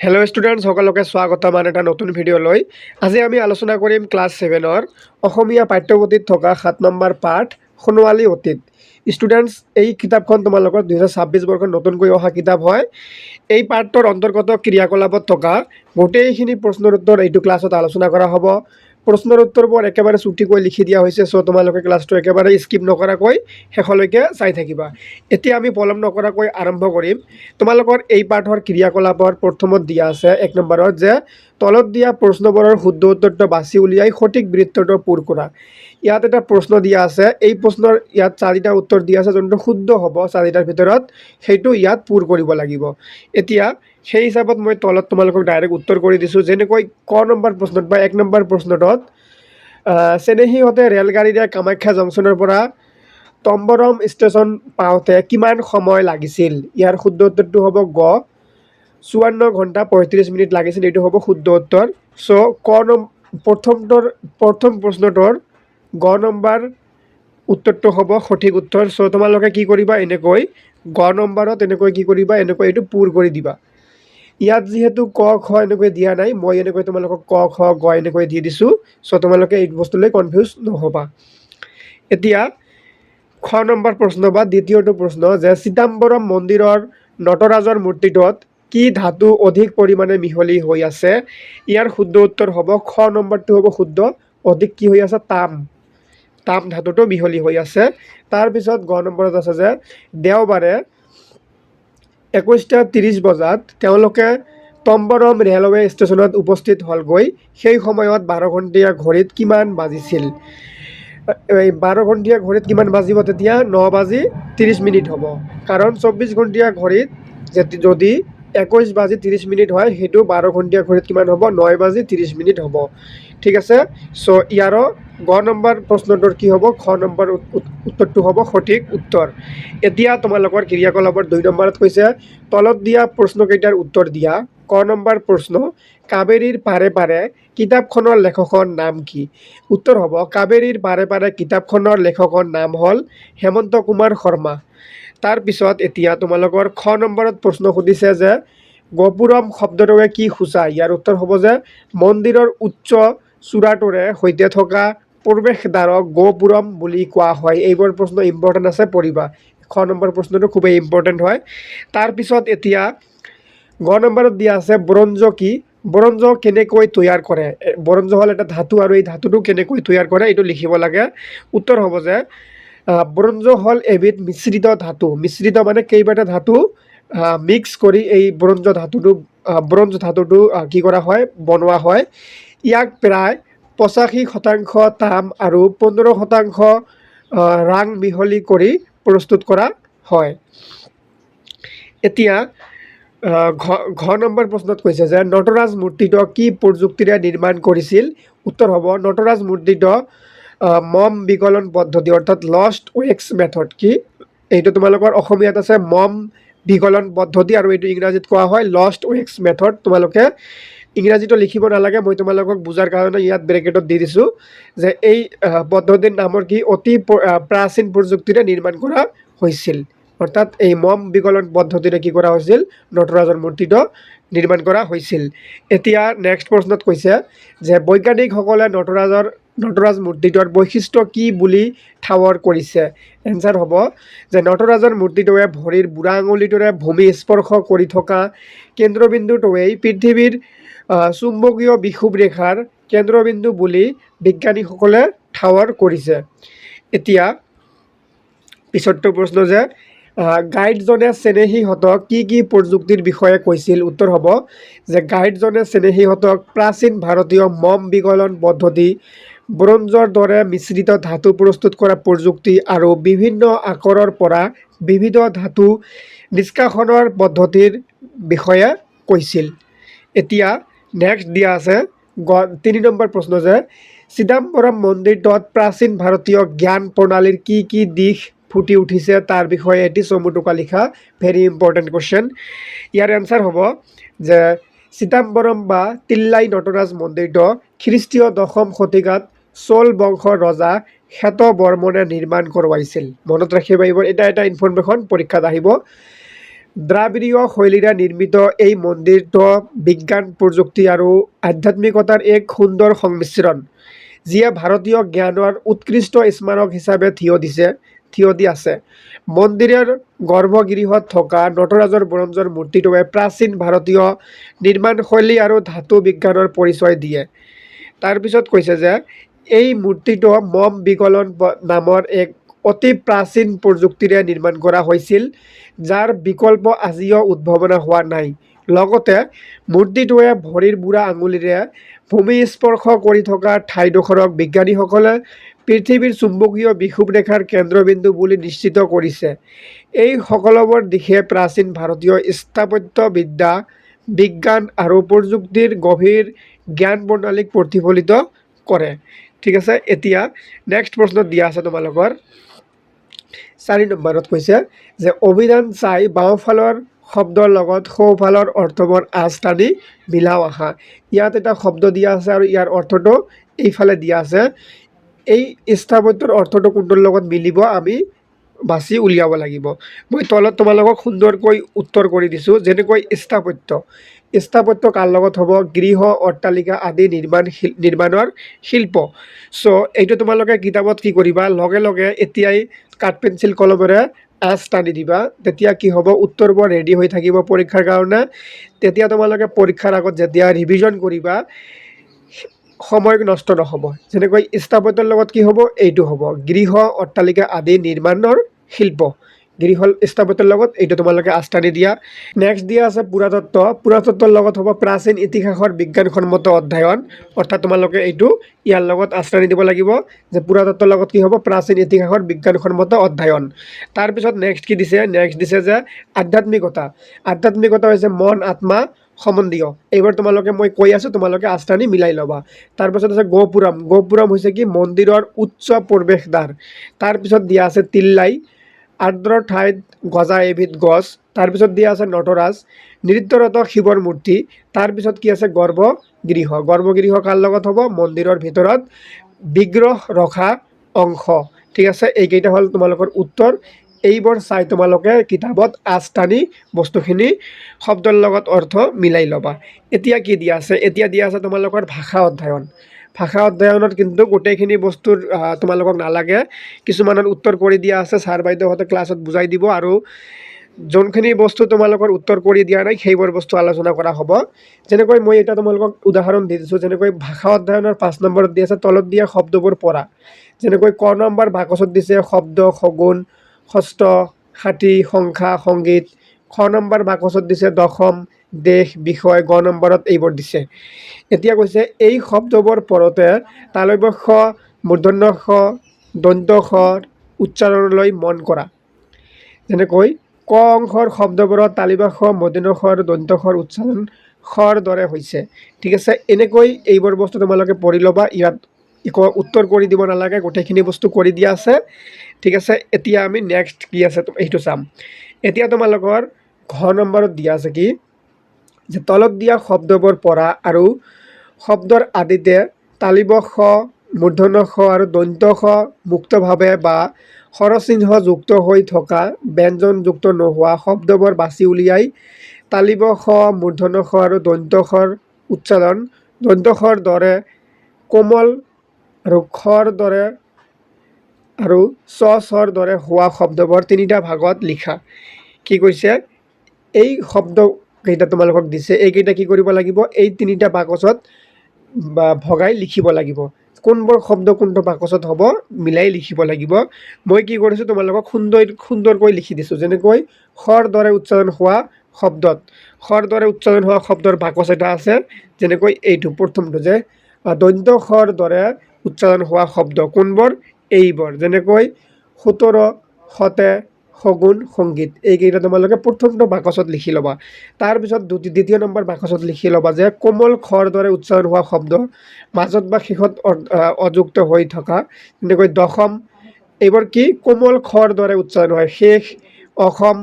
Hello' students সকলোকে স্বাগতম আন এটা নতুন ভিডিঅ'লৈ। আজি আমি আলোচনা কৰিম ক্লাছ 7-ৰ অসমীয়া পাঠ্যপুথিত থকা 7 নম্বৰ পাঠ সোণোৱালী অতীত। ষ্টুডেণ্টছ, এই কিতাপখন তোমালোকৰ 2026 বৰ্ষত নতুনকৈ অহা কিতাপ হয়। এই পাঠটোৰ অন্তৰ্গত ক্ৰিয়াকলাপত থকা গোটেইখিনি প্ৰশ্নৰ উত্তৰ এইটো ক্লাছত আলোচনা কৰা হ'ব। প্ৰশ্নৰ উত্তৰবোৰ একেবাৰে চুটিকৈ লিখি দিয়া হৈছে, চ' তোমালোকে ক্লাছটো একেবাৰে স্কিপ নকৰাকৈ শেষলৈকে চাই থাকিবা। এতিয়া আমি পলম নকৰাকৈ আৰম্ভ কৰিম। তোমালোকৰ এই পাঠৰ ক্ৰিয়াকলাপৰ প্ৰথমত দিয়া আছে 1 নম্বৰত যে তলত দিয়া প্ৰশ্নবোৰৰ শুদ্ধ উত্তৰটো বাছি উলিয়াই সঠিক বৃত্তটো পূৰ কৰা। ইয়াত এটা প্ৰশ্ন দিয়া আছে, এই প্ৰশ্নৰ ইয়াত 4টা উত্তৰ দিয়া আছে, যোনটো শুদ্ধ হ'ব 4টাৰ ভিতৰত সেইটো ইয়াত পূৰ কৰিব লাগিব। এতিয়া সেই হিচাপত মই তলত তোমালোকক ডাইৰেক্ট উত্তৰ কৰি দিছোঁ। যেনেকৈ ক নম্বৰ প্ৰশ্নত বা 1 নম্বৰ প্ৰশ্নটোত চেনেহীহঁতে ৰেলগাড়ীৰে কামাখ্যা জংচনৰ পৰা তম্বৰম ষ্টেচন পাওঁতে কিমান সময় লাগিছিল? ইয়াৰ শুদ্ধ উত্তৰটো হ'ব গ 54 ঘণ্টা 35 মিনিট লাগিছিল। এইটো হ'ব শুদ্ধ উত্তৰ। চ' প্ৰথম প্ৰশ্নটোৰ গ নম্বৰ উত্তৰটো হ'ব সঠিক উত্তৰ। চ' তোমালোকে কি কৰিবা, এনেকৈ গ নম্বৰত এনেকৈ কি কৰিবা, এনেকৈ এইটো পূৰ কৰি দিবা। ইয়াত যিহেতু ক খ এনেকৈ দিয়া নাই, মই এনেকৈ তোমালোকক ক খ গ এনেকৈ দি দিছোঁ। চ' তোমালোকে এই বস্তুলৈ কনফিউজ নহ'বা। এতিয়া খ নম্বৰ প্ৰশ্ন বা দ্বিতীয়টো প্ৰশ্ন যে চিদাম্বৰম মন্দিৰৰ নটৰাজৰ মূৰ্তিটোত কি ধাতু অধিক পৰিমাণে মিহলি হৈ আছে? ইয়াৰ শুদ্ধ উত্তৰ হ'ব খ নম্বৰটো হ'ব শুদ্ধ, অধিক কি হৈ আছে, তাম ধাতুটো মিহলি হৈ আছে। তাৰপিছত গ নম্বৰত আছে যে দেওবাৰে 21:30 বজাত তেওঁলোকে তম্বৰম ৰেলৱে ষ্টেচনত উপস্থিত হ'লগৈ। সেই সময়ত 12 ঘণ্টীয়া ঘড়ীত কিমান বাজিছিল? এই 12 ঘণ্টীয়া ঘড়ীত কিমান বাজিব? তেতিয়া 9:30 হ'ব, কাৰণ 24 ঘণ্টীয়া ঘড়ীত যদি 21:30 হয়, সেইটো 12 ঘণ্টীয়া ঘড়ীত কিমান হ'ব? 9:30 হ'ব। ঠিক আছে। চ' ইয়াৰো গ নম্বৰ প্ৰশ্নটোৰ কি হ'ব? খ নম্বৰ উত্তৰটো হ'ব সঠিক উত্তৰ। এতিয়া তোমালোকৰ ক্ৰিয়াকলাপৰ 2 নম্বৰত কৈছে তলত দিয়া প্ৰশ্নকেইটাৰ উত্তৰ দিয়া। ক নম্বৰ প্ৰশ্ন, কাবেৰীৰ পাৰে পাৰে কিতাপখনৰ লেখকৰ নাম কি? উত্তৰ হ'ব কাবেৰীৰ পাৰে পাৰে কিতাপখনৰ লেখকৰ নাম হ'ল হেমন্ত কুমাৰ শৰ্মা। তাৰপিছত এতিয়া তোমালোকৰ খ নম্বৰত প্ৰশ্ন সুধিছে যে গোপুৰম শব্দটোৱে কি সূচায়? ইয়াৰ উত্তৰ হ'ব যে মন্দিৰৰ উচ্চ চূড়াটোৰে সৈতে থকা প্ৰৱেশদ্বাৰক গোপুৰম বুলি কোৱা হয়। এইবোৰ প্ৰশ্ন ইম্পৰ্টেণ্ট আছে, পঢ়িবা। খ নম্বৰ প্ৰশ্নটো খুবেই ইম্পৰ্টেণ্ট হয়। তাৰপিছত এতিয়া গ নম্বৰত দিয়া আছে ব্ৰঞ্জ কি? ব্ৰঞ্জ কেনেকৈ তৈয়াৰ কৰে? ব্ৰঞ্জ হ'ল এটা ধাতু, আৰু এই ধাতুটো কেনেকৈ তৈয়াৰ কৰে এইটো লিখিব লাগে। উত্তৰ হ'ব যে ব্ৰঞ্জ হ'ল এবিধ মিশ্ৰিত ধাতু। মিশ্ৰিত মানে কেইবাটা ধাতু মিক্স কৰি এই ব্ৰঞ্জ ধাতুটো কি কৰা হয়, বনোৱা হয়। ইয়াক প্ৰায় 85% তাম আৰু 15% ৰাং মিহলি কৰি প্ৰস্তুত কৰা হয়। এতিয়া ঘ নম্বৰ প্ৰশ্নত কৈছে যে নটৰাজ মূৰ্তিটো কি প্ৰযুক্তিৰে নিৰ্মাণ কৰিছিল? উত্তৰ হ'ব নটৰাজ মূৰ্তিটো মম বিকলন পদ্ধতি, অৰ্থাৎ লষ্ট ৱেক্স মেথড। কি এইটো তোমালোকৰ অসমীয়াত আছে মম বিকলন পদ্ধতি, আৰু এইটো ইংৰাজীত কোৱা হয় লষ্ট ৱেক্স মেথড। তোমালোকে ইংৰাজীটো লিখিব নালাগে, মই তোমালোকক বুজাৰ কাৰণে ইয়াত ব্ৰেকেটত দি দিছোঁ যে এই পদ্ধতিৰ নামৰ কি অতি প্ৰাচীন প্ৰযুক্তিৰে নিৰ্মাণ কৰা হৈছিল। অৰ্থাৎ এই মম বিকলন পদ্ধতিৰে কি কৰা হৈছিল? নটৰাজৰ মূৰ্তিটো নিৰ্মাণ কৰা হৈছিল। এতিয়া নেক্সট প্ৰশ্নত কৈছে যে বৈজ্ঞানিকসকলে নটৰাজ মূৰ্তিটোৰ বৈশিষ্ট্য কি বুলি ঠাৱৰ কৰিছে? এনচাৰ হ'ব যে নটৰাজৰ মূৰ্তিটোৱে ভৰিৰ বুঢ়া আঙুলিটোৰে ভূমি স্পৰ্শ কৰি থকা কেন্দ্ৰবিন্দুটোৱেই পৃথিৱীৰ চুম্বকীয় বিষুৱ ৰেখাৰ কেন্দ্ৰবিন্দু বুলি বিজ্ঞানীসকলে ঠাৱৰ কৰিছে। এতিয়া পিছৰটো প্ৰশ্ন যে গাইডজনে চেনেহীহঁতক কি কি প্ৰযুক্তিৰ বিষয়ে কৈছিল? উত্তৰ হ'ব যে গাইডজনে চেনেহীহঁতক প্ৰাচীন ভাৰতীয় মম বিকলন পদ্ধতি, ব্ৰঞ্জৰ দৰে মিশ্ৰিত ধাতু প্ৰস্তুত কৰা প্ৰযুক্তি আৰু বিভিন্ন আকাৰৰ পৰা বিবিধ ধাতু নিষ্কাশনৰ পদ্ধতিৰ বিষয়ে কৈছিল। এতিয়া নেক্সট দিয়া আছে 3 নম্বৰ প্ৰশ্ন যে চিদাম্বৰম মন্দিৰটোত প্ৰাচীন ভাৰতীয় জ্ঞান প্ৰণালীৰ কি কি দিশ ফুটি উঠিছে তাৰ বিষয়ে এটি চমু টোকা লিখা। Very important question. ইয়াৰ এনচাৰ হ'ব যে চিদাম্বৰম বা তিল্লাই নটৰাজ মন্দিৰটো খ্ৰীষ্টীয় 10ম শতিকাত চোল বংশৰ ৰজা শ্বেতবৰ্মনে নিৰ্মাণ কৰোৱাইছিল। মনত ৰাখিব পাৰিব, এটা ইনফৰ্মেশ্যন পৰীক্ষাত আহিব। দ্ৰাবিড়ীয় শৈলীৰে নিৰ্মিত এই মন্দিৰটো বিজ্ঞান প্ৰযুক্তি আৰু আধ্যাত্মিকতাৰ এক সুন্দৰ সংমিশ্ৰণ, যিয়ে ভাৰতীয় জ্ঞানৰ উৎকৃষ্ট স্মাৰক হিচাপে থিয় দি আছে। মন্দিৰৰ গৰ্ভগৃহত থকা নটৰাজৰ ব্ৰঞ্জৰ মূৰ্তিটোৱে প্ৰাচীন ভাৰতীয় নিৰ্মাণশৈলী আৰু ধাতু বিজ্ঞানৰ পৰিচয় দিয়ে। তাৰপিছত কৈছে যে এই মূৰ্তিটো মম বিকলন নামৰ এক অতি প্ৰাচীন প্ৰযুক্তিৰে নিৰ্মাণ কৰা হৈছিল, যাৰ বিকল্প আজিও উদ্ভাৱন হোৱা নাই। লগতে মূৰ্তিটোৱে ভৰিৰ বুঢ়া আঙুলিৰে ভূমি স্পৰ্শ কৰি থকা ঠাইডোখৰক বিজ্ঞানীসকলে পৃথিৱীৰ চুম্বকীয় বিষুৱৰেখাৰ কেন্দ্ৰবিন্দু বুলি নিশ্চিত কৰিছে। এই সকলোবোৰ দিশে প্ৰাচীন ভাৰতীয় স্থাপত্যবিদ্যা, বিজ্ঞান আৰু প্ৰযুক্তিৰ গভীৰ জ্ঞান প্ৰণালীক প্ৰতিফলিত কৰে। ঠিক আছে, এতিয়া নেক্সট প্ৰশ্নত দিয়া আছে তোমালোকৰ 4 নম্বৰত কৈছে যে অভিধান চাই বাওঁফালৰ শব্দৰ লগত সোঁফালৰ অৰ্থবোৰ আঁচ টানি মিলাও আহা। ইয়াত এটা শব্দ দিয়া আছে আৰু ইয়াৰ অৰ্থটো এইফালে দিয়া আছে। এই স্থাপত্যৰ অৰ্থটো কোনটোৰ লগত মিলিব আমি বাছি উলিয়াব লাগিব। মই তলত তোমালোকক সুন্দৰকৈ উত্তৰ কৰি দিছোঁ। যেনেকৈ স্থাপত্য কাৰ লগত হ'ব? গৃহ, অট্টালিকা আদি নিৰ্মাণৰ শিল্প। চ' এইটো তোমালোকে কিতাপত কি কৰিবা, লগে লগে এতিয়াই কাঠ পেঞ্চিল কলমেৰে আঁচ টানি দিবা। তেতিয়া কি হ'ব, উত্তৰবোৰ ৰেডি হৈ থাকিব পৰীক্ষাৰ কাৰণে। তেতিয়া তোমালোকে পৰীক্ষাৰ আগত যেতিয়া ৰিভিজন কৰিবা সময় নষ্ট নহ'ব। যেনেকৈ স্থাপত্যৰ লগত কি হ'ব, এইটো হ'ব গৃহ, অট্টালিকা আদি নিৰ্মাণৰ শিল্প। গৃহ স্থাপত্যৰ লগত এইটো তোমালোকে আঁচ টানি দিয়া। নেক্সট দিয়া আছে পুৰাতত্ত্বৰ লগত হ'ব প্ৰাচীন ইতিহাসৰ বিজ্ঞানসন্মত অধ্যয়ন। অৰ্থাৎ তোমালোকে এইটো ইয়াৰ লগত আঁচ টানি দিব লাগিব যে পুৰাতত্ত্বৰ লগত কি হ'ব, প্ৰাচীন ইতিহাসৰ বিজ্ঞানসন্মত অধ্যয়ন। তাৰপিছত নেক্সট কি দিছে? নেক্সট দিছে যে আধ্যাত্মিকতা হৈছে মন আত্মা সম্বন্ধীয়। এইবাৰ তোমালোকে মই কৈ আছোঁ, তোমালোকে আঁচ টানি মিলাই ল'বা। তাৰপিছত আছে গোপুৰম হৈছে কি মন্দিৰৰ উচ্চ প্ৰৱেশদ্বাৰ। তাৰপিছত দিয়া আছে তিল্লাই, আৰ্দ্ৰ ঠাইত গজা এবিধ গছ। তাৰপিছত দিয়া আছে নটৰাজ, নৃত্যৰত শিৱৰ মূৰ্তি। তাৰপিছত কি আছে গৰ্ভগৃহ কাৰ লগত হ'ব? মন্দিৰৰ ভিতৰত বিগ্ৰহ ৰখা অংশ। ঠিক আছে, এইকেইটা হ'ল তোমালোকৰ উত্তৰ। এইবোৰ চাই তোমালোকে কিতাপত আঁচ টানি বস্তুখিনি শব্দৰ লগত অৰ্থ মিলাই ল'বা। এতিয়া কি দিয়া আছে? এতিয়া দিয়া আছে তোমালোকৰ ভাষা অধ্যয়নত কিন্তু গোটেইখিনি বস্তুৰ তোমালোকক নালাগে। কিছুমানৰ উত্তৰ কৰি দিয়া আছে, ছাৰ বাইদেউহঁতে ক্লাছত বুজাই দিব, আৰু যোনখিনি বস্তু তোমালোকৰ উত্তৰ কৰি দিয়া নাই সেইবোৰ বস্তু আলোচনা কৰা হ'ব। যেনেকৈ মই এটা তোমালোকক উদাহৰণ দি দিছোঁ। যেনেকৈ ভাষা অধ্যয়নৰ 5 নম্বৰত দি আছে তলত দিয়া শব্দবোৰ পঢ়া। যেনেকৈ ক নম্বৰ বাকচত দিছে শব্দ, শগুন, ষষ্ঠ, ষাঠি, সংখ্যা, সংগীত। খ নম্বৰ বাকচত দিছে দশম, দেশ, বিষয়। গ নম্বৰত এইবোৰ দিছে। এতিয়া কৈছে এই শব্দবোৰ পঢ়োঁতে তালব্য শ, মূৰ্ধন্য ষ, দন্ত্য শ উচ্চাৰণলৈ মন কৰা। যেনেকৈ ক অংশৰ শব্দবোৰত তালিবা শ, মূৰ্ধন্য ষ আৰু দন্ত্য শৰ উচ্চাৰণ শৰ দৰে হৈছে। ঠিক আছে, এনেকৈ এইবোৰ বস্তু তোমালোকে পঢ়ি ল'বা। ইয়াত একো উত্তৰ কৰি দিব নালাগে, গোটেইখিনি বস্তু কৰি দিয়া আছে। ঠিক আছে, এতিয়া আমি নেক্সট কি আছে সেইটো চাম। এতিয়া তোমালোকৰ ঘ নম্বৰত দিয়া আছে কি যে তলত দিয়া শব্দবোৰ পঢ়া আৰু শব্দৰ আদিতে তালিব শ, মূৰ্ধন্য ষ আৰু দন্ত্য শ মুক্তভাৱে বা স্বৰচিহ্ন যুক্ত হৈ থকা ব্যঞ্জনযুক্ত নোহোৱা শব্দবোৰ বাছি উলিয়াই তালিব শ, মূৰ্ধন্য ষ আৰু দন্ত্য শৰ উচ্চাৰণ দন্ত্য শৰ দৰে কোমল আৰু খৰ দৰে আৰু চৰ দৰে হোৱা শব্দবোৰ 3টা ভাগত লিখা। কি কৈছে? এই শব্দকেইটা তোমালোকক দিছে, এইকেইটা কি কৰিব লাগিব? এই 3টা বাকচত ভগাই লিখিব লাগিব। কোনবোৰ শব্দ কোনটো বাকচত হ'ব মিলাই লিখিব লাগিব। মই কি কৰিছোঁ, তোমালোকক সুন্দৰকৈ লিখি দিছোঁ। যেনেকৈ খৰ দৰে উচ্চাৰণ হোৱা শব্দৰ বাকচ এটা আছে। যেনেকৈ এইটো প্ৰথমটো যে দন্ত্য খৰ দৰে উচ্চাৰণ হোৱা শব্দ কোনবোৰ? এইবোৰ। যেনেকৈ 17, সতে, শগুন, সংগীত। এইকেইটা তোমালোকে প্ৰথমটো বাকচত লিখি ল'বা। তাৰপিছত দ্বিতীয় নম্বৰ বাকচত লিখি ল'বা যে কোমল খৰ দৰে উচ্চাৰণ হোৱা শব্দ মাজত বা শেষত অযুক্ত হৈ থকা। যেনেকৈ দশম, এইবোৰ কি কোমল খৰ দৰে উচ্চাৰণ হয়। শেষ, অসম,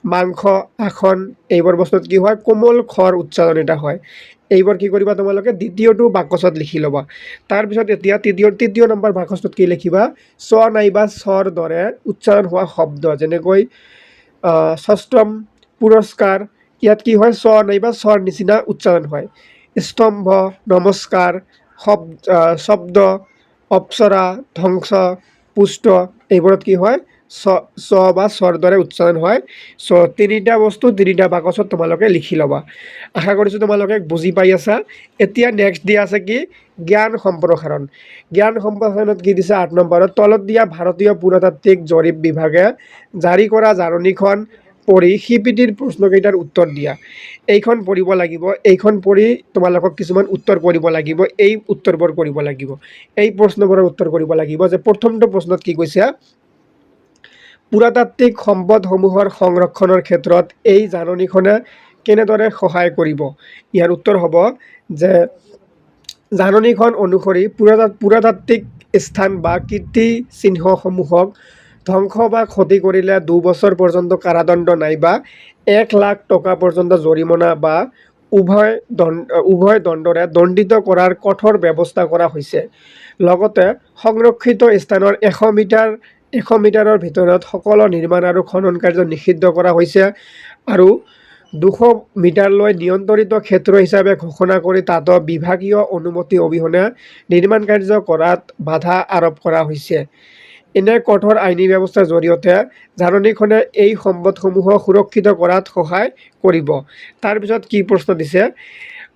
মাংস, আসন, এইবোৰ বস্তুত কি হয়? কোমল খৰ উচ্চাৰণ এটা হয়। এইবোৰ কি কৰিবা তোমালোকে দ্বিতীয়টো বাকচত লিখি ল'বা। তাৰপিছত এতিয়া তৃতীয় নম্বৰ বাকচটোত কি লিখিবা? চ নাইবা চৰ দৰে উচ্চাৰণ হোৱা শব্দ। যেনেকৈ ষষ্ঠম, পুৰস্কাৰ ইয়াত কি হয় চ নাইবা চৰ নিচিনা উচ্চাৰণ হয় স্তম্ভ নমস্কাৰ শব্দ অপ্সৰা ধ্বংস পুষ্ট এইবোৰত কি হয় চ বা চৰ দৰে উচ্চাৰণ হয় তিনিটা বস্তু তিনিটা বাকচত তোমালোকে লিখি ল'বা আশা কৰিছোঁ তোমালোকে বুজি পাই আছা এতিয়া নেক্সট দিয়া আছে কি জ্ঞান সম্প্ৰসাৰণত কি দিছে 8 নম্বৰত তলত দিয়া ভাৰতীয় পুৰাতাত্ত্বিক জৰীপ বিভাগে জাৰি কৰা জাননীখন পঢ়ি সিপিটিৰ প্ৰশ্নকেইটাৰ উত্তৰ দিয়া এইখন পঢ়িব লাগিব এইখন পঢ়ি তোমালোকক কিছুমান উত্তৰ কৰিব লাগিব এই উত্তৰবোৰ কৰিব লাগিব এই প্ৰশ্নবোৰৰ উত্তৰ কৰিব লাগিব যে প্ৰথমটো প্ৰশ্নত কি কৈছে পুৰাতাত্ত্বিক সম্পদসমূহৰ সংৰক্ষণৰ ক্ষেত্ৰত এই জাননীখনে কেনেদৰে সহায় কৰিব ইয়াৰ উত্তৰ হ'ব যে জাননীখন অনুসৰি পুৰাতাত্ত্বিক স্থান বা কীৰ্তি চিহ্নসমূহক ধ্বংস বা ক্ষতি কৰিলে 2 বছৰ পৰ্যন্ত কাৰাদণ্ড নাইবা 1 লাখ টকা পৰ্যন্ত জৰিমনা বা উভয় দণ্ডৰে দণ্ডিত কৰাৰ কঠোৰ ব্যৱস্থা কৰা হৈছে লগতে সংৰক্ষিত স্থানৰ 100 মিটাৰৰ ভিতৰত সকলো নিৰ্মাণ আৰু খনন কাৰ্য নিষিদ্ধ কৰা হৈছে আৰু 200 মিটাৰলৈ নিয়ন্ত্ৰিত ক্ষেত্ৰ হিচাপে ঘোষণা কৰি তাত বিভাগীয় অনুমতি অবিহনে নিৰ্মাণ কাৰ্য কৰাত বাধা আৰোপ কৰা হৈছে এনে কঠোৰ আইনী ব্যৱস্থাৰ জৰিয়তে জাননীখনে এই সম্পদসমূহক সুৰক্ষিত কৰাত সহায় কৰিব তাৰপিছত কি প্ৰশ্ন দিছে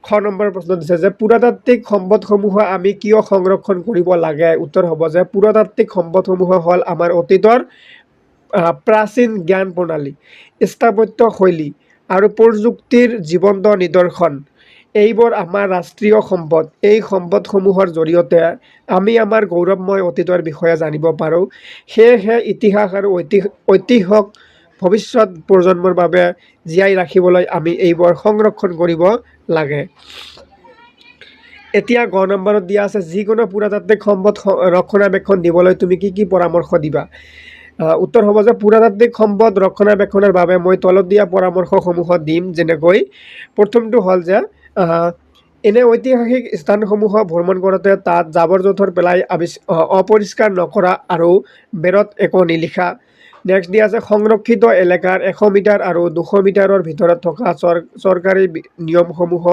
খ নম্বৰ প্ৰশ্ন দিছে যে পুৰাতাত্ত্বিক সম্পদসমূহ আমি কিয় সংৰক্ষণ কৰিব লাগে উত্তৰ হ'ব যে পুৰাতাত্ত্বিক সম্পদসমূহ হ'ল আমাৰ অতীতৰ প্ৰাচীন জ্ঞান প্ৰণালী স্থাপত্য শৈলী আৰু প্ৰযুক্তিৰ জীৱন্ত নিদৰ্শন এইবোৰ আমাৰ ৰাষ্ট্ৰীয় সম্পদ এই সম্পদসমূহৰ জৰিয়তে আমি আমাৰ গৌৰৱময় অতীতৰ বিষয়ে জানিব পাৰোঁ সেয়েহে ইতিহাস আৰু ঐতিহ্যক ভৱিষ্যত প্ৰজন্মৰ বাবে জীয়াই ৰাখিবলৈ আমি এইবোৰ সংৰক্ষণ কৰিব লাগে এতিয়া গ নম্বৰত দিয়া আছে যিকোনো পুৰাতাত্ত্বিক সম্পদ ৰক্ষণাবেক্ষণ দিবলৈ তুমি কি পৰামৰ্শ দিবা উত্তৰ হ'ব যে পুৰাতাত্ত্বিক সম্পদ ৰক্ষণাবেক্ষণৰ বাবে মই তলত দিয়া পৰামৰ্শসমূহ দিম যেনেকৈ প্ৰথমটো হ'ল যে এনে ঐতিহাসিক স্থানসমূহ ভ্ৰমণ কৰোঁতে তাত জাবৰ জোঁথৰ পেলাই অপৰিষ্কাৰ নকৰা আৰু বেৰত একো নিলিখা নেক্সট দিয়া আছে সংৰক্ষিত এলেকাৰ 100 মিটাৰ আৰু 200 মিটাৰৰ ভিতৰত থকা চৰকাৰী নিয়মসমূহ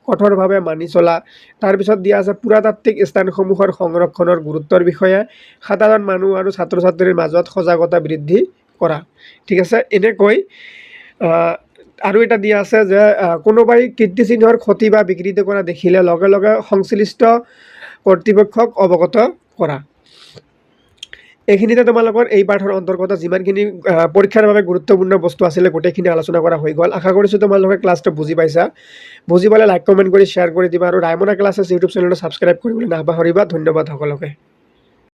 কঠোৰভাৱে মানি চলা তাৰপিছত দিয়া আছে পুৰাতাত্ত্বিক স্থানসমূহৰ সংৰক্ষণৰ গুৰুত্বৰ বিষয়ে সাধাৰণ মানুহ আৰু ছাত্ৰ ছাত্ৰীৰ মাজত সজাগতা বৃদ্ধি কৰা ঠিক আছে এনেকৈ আৰু এটা দিয়া আছে যে কোনোবাই কীৰ্তিচিহ্নৰ ক্ষতি বা বিকৃতি কৰা দেখিলে লগে লগে সংশ্লিষ্ট কৰ্তৃপক্ষক অৱগত কৰা এইখিনিতে তোমালোকৰ এই পাঠৰ অন্তৰ্গত যিমানখিনি পৰীক্ষাৰ বাবে গুৰুত্বপূৰ্ণ বস্তু আছিলে গোটেইখিনি আলোচনা কৰা হৈ গ'ল আশা কৰিছোঁ তোমালোকে ক্লাছটো বুজি পাইছা বুজি পালে লাইক কমেণ্ট কৰি শ্বেয়াৰ কৰি দিবা আৰু ৰায়মনা ক্লাছেছ ইউটিউব চেনেলটো ছাবস্ক্ৰাইব কৰিবলৈ নাপাহৰিবা ধন্যবাদ সকলোকে